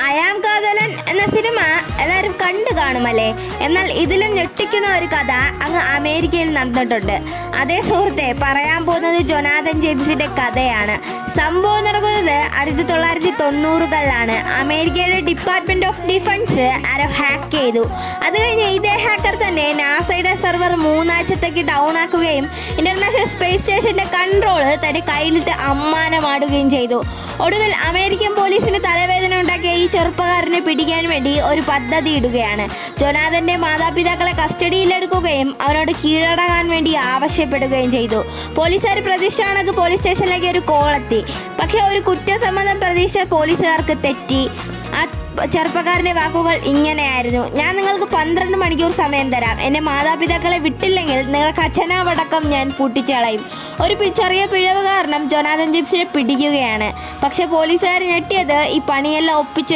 I am Kadhalan എന്ന cinema എല്ലാവരും കണ്ടു കാണുമല്ലേ? എന്നാൽ ഇതിലും ഞെട്ടിക്കുന്ന ഒരു കഥ അങ്ങ് അമേരിക്കയിൽ നടന്നിട്ടുണ്ട്. അതേ സുഹൃത്തെ, പറയാൻ പോകുന്നത് ജൊനാഥൻ ജെയിംസിന്റെ കഥയാണ്. സംഭവം നടക്കുന്നത് 1990കളിലാണ്. അമേരിക്കയുടെ department of defence arrow hack ചെയ്തു. അത് കഴിഞ്ഞ് ഇതേ ഹാക്കർ തന്നെ നാസയുടെ സെർവർ 3 ആഴ്ചത്തേക്ക് ഡൗൺ ആക്കുകയും ഇന്റർനാഷണൽ സ്പേസ് സ്റ്റേഷന്റെ കൺട്രോള് തന്റെ കയ്യിലിട്ട് അമ്മാനമാടുകയും ചെയ്തു. ഒടുവിൽ അമേരിക്കൻ പോലീസിന് തലവേദന ഉണ്ടാക്കിയ ഈ ചെറുപ്പക്കാരനെ പിടിക്കാൻ വേണ്ടി ഒരു പദ്ധതി ഇടുകയാണ്. ജൊനാഥന്റെ മാതാപിതാക്കളെ കസ്റ്റഡിയിലെടുക്കുകയും അവനോട് കീഴടങ്ങാൻ വേണ്ടി ആവശ്യപ്പെടുകയും ചെയ്തു. പോലീസുകാർ പ്രതീക്ഷ കണക്ക് പോലീസ് സ്റ്റേഷനിലേക്ക് ഒരു കോളെത്തി. പക്ഷെ ഒരു കുറ്റസമ്മതം പ്രതീക്ഷ പോലീസുകാർക്ക് തെറ്റി. ആ ചെറുപ്പക്കാരൻ്റെ വാക്കുകൾ ഇങ്ങനെയായിരുന്നു: ഞാൻ നിങ്ങൾക്ക് 12 മണിക്കൂർ സമയം തരാം. എൻ്റെ മാതാപിതാക്കളെ വിട്ടില്ലെങ്കിൽ നിങ്ങൾക്ക് അച്ഛനാവടക്കം ഞാൻ പൂട്ടിച്ചളയും. ഒരു ചെറിയ പിഴവ് കാരണം ജൊനാഥൻ ജെയിംസിനെ പിടിക്കുകയാണ്. പക്ഷെ പോലീസുകാർ ഞെട്ടിയത് ഈ പണിയെല്ലാം ഒപ്പിച്ച്